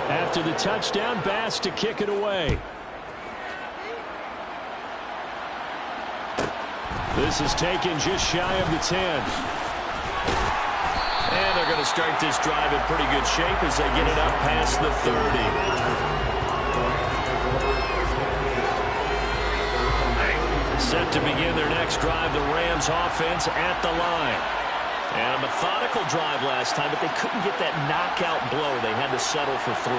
After the touchdown, Bass to kick it away. This is taken just shy of the 10. And they're going to start this drive in pretty good shape as they get it up past the 30. Set to begin their next drive, the Rams offense at the line. And a methodical drive last time, but they couldn't get that knockout blow. They had to settle for 3.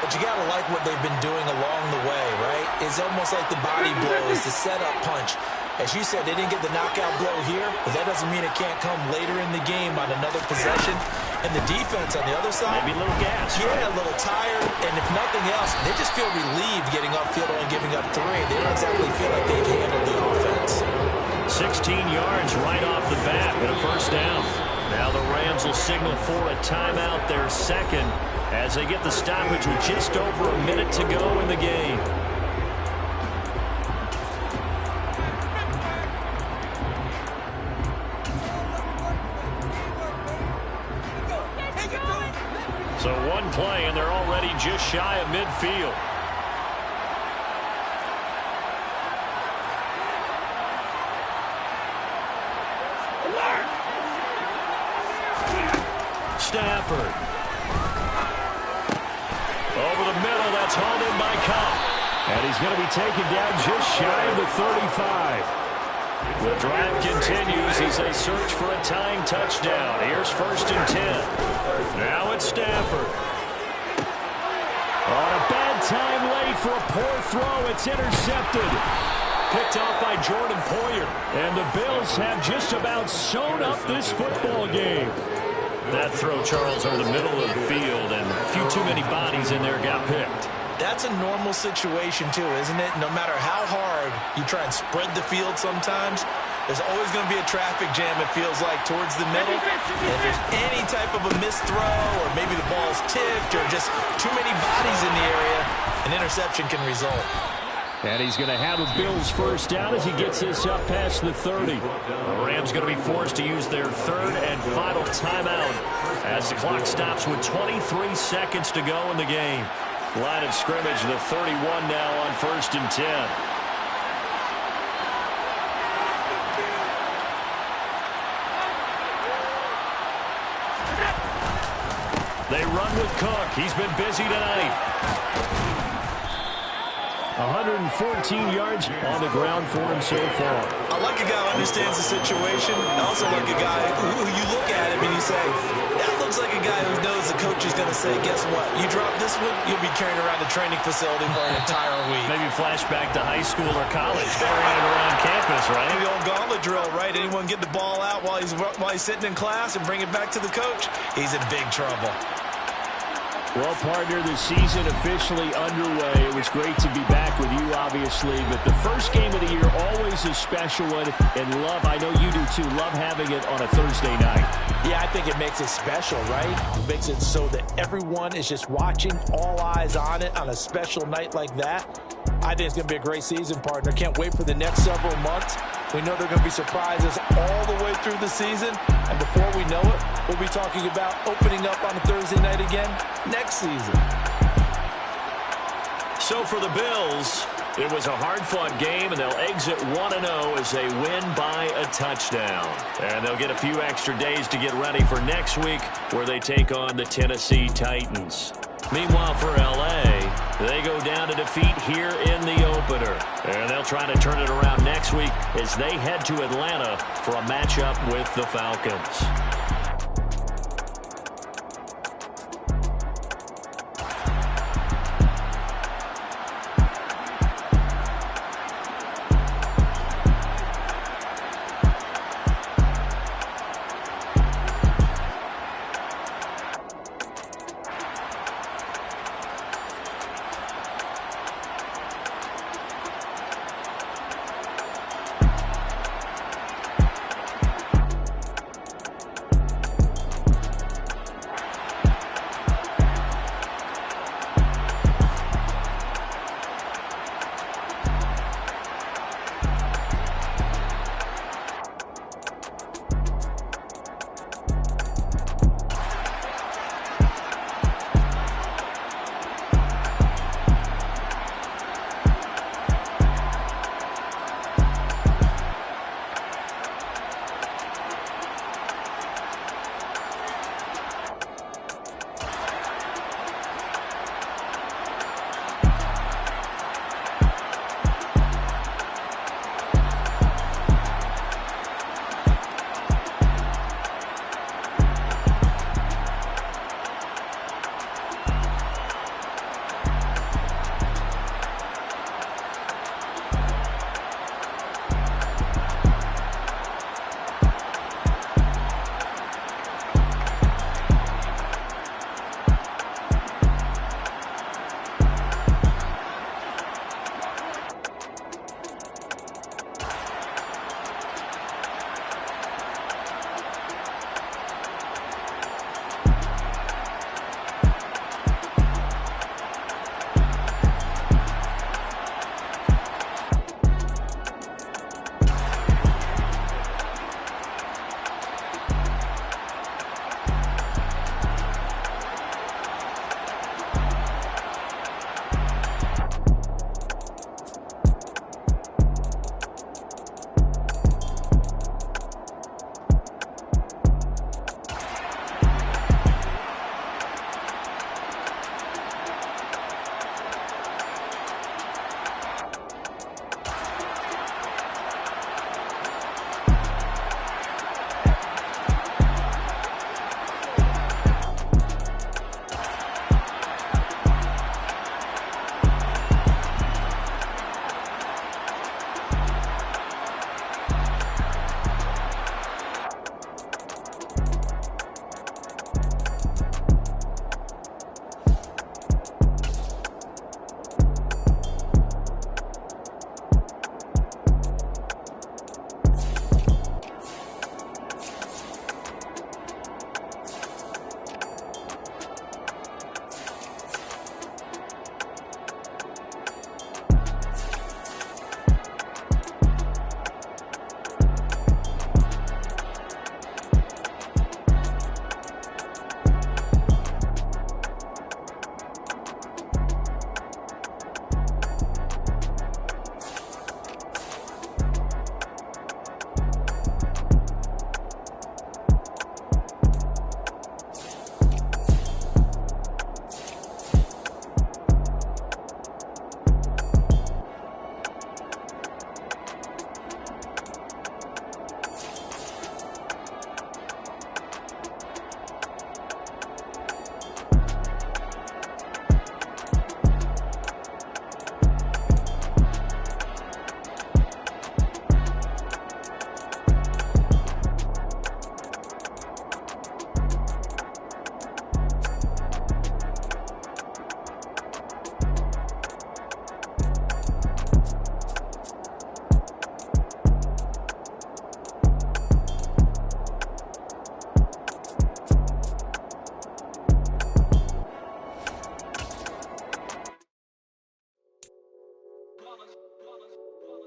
But you got to like what they've been doing along the way, right? It's almost like the body blow is the setup punch. As you said, they didn't get the knockout blow here, but that doesn't mean it can't come later in the game on another possession. And the defense on the other side, maybe a little gas. Yeah, a little tired. And if nothing else, they just feel relieved getting upfield and giving up 3. They don't exactly feel like they've handled the offense. 16 yards right off the bat and a first down. Now the Rams will signal for a timeout, their 2nd, as they get the stoppage with just over a minute to go in the game. play, and they're already just shy of midfield. Stafford. Over the middle, that's hauled in by Cup. And he's going to be taken down just shy of the 35. The drive continues as they search for a tying touchdown. Here's 1st and 10. Now it's Stafford. On a bad time late for a poor throw. It's intercepted. Picked off by Jordan Poyer. And the Bills have just about sewn up this football game. That throw, Charles, over the middle of the field, and a few too many bodies in there got picked. That's a normal situation, too, isn't it? No matter how hard you try and spread the field sometimes, there's always going to be a traffic jam, it feels like, towards the middle. And if there's any type of a missed throw, or maybe the ball's tipped, or just too many bodies in the area, an interception can result. And he's going to have a Bills first down as he gets this up past the 30. The Rams going to be forced to use their 3rd and final timeout as the clock stops with 23 seconds to go in the game. Line of scrimmage, the 31 now on 1st and 10. They run with Cook. He's been busy tonight. 114 yards on the ground for him so far. I like a guy who understands the situation. I also like a guy who you look at him and you say, that looks like a guy who knows the coach is going to say, guess what? You drop this one, you'll be carrying around the training facility for an entire week. Maybe flashback to high school or college, carrying it around campus, right? The old gauntlet drill, right? Anyone get the ball out while he's sitting in class and bring it back to the coach? He's in big trouble. Well, partner, the season officially underway. It was great to be back with you, obviously, but the first game of the year, always a special one. And love, I know you do too, love having it on a Thursday night. Yeah, I think it makes it special, right? It makes it so that everyone is just watching, all eyes on it on a special night like that. I think it's going to be a great season, partner. Can't wait for the next several months. We know there are going to be surprises all the way through the season. And before we know it, we'll be talking about opening up on a Thursday night again next season. So for the Bills, it was a hard-fought game, and they'll exit 1-0 as they win by a touchdown. And they'll get a few extra days to get ready for next week, where they take on the Tennessee Titans. Meanwhile, for L.A., they go down to defeat here in the opener. And they'll try to turn it around next week as they head to Atlanta for a matchup with the Falcons.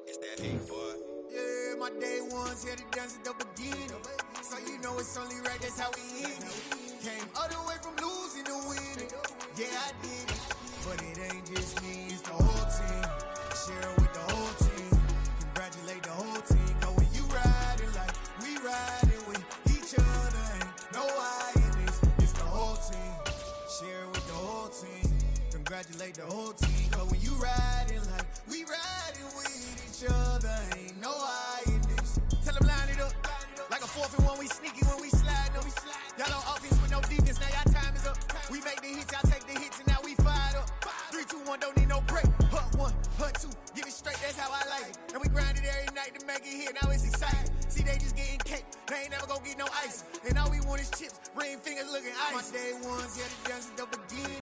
It's that hate, boy. Yeah, my day ones here to dance at the beginning. So you know it's only right, that's how we end it. Came all the way from losing to winning. Yeah, I did it. But it ain't just me, it's the whole team. Share it with the whole team. Congratulate the whole team. Cause when you riding like we riding with each other, ain't no I in this. It's the whole team. Share it with the whole team. Congratulate the whole team. Cause when you riding like we riding with each other, ain't no I in this. Tell them line it up. Like a 4th and 1, we sneaky when we slide them. Y'all on offense with no defense, now y'all time is up. We make the hits, y'all take the hits, and now we fired up. 3, 2, 1, don't need no break. Hut 1, hut 2, give it straight, that's how I like it. And we grind it every night to make it here, now it's exciting. See, they just getting cake, they ain't never gonna get no ice. And all we want is chips, ring fingers looking ice. My day ones, yeah, the dance at the beginning.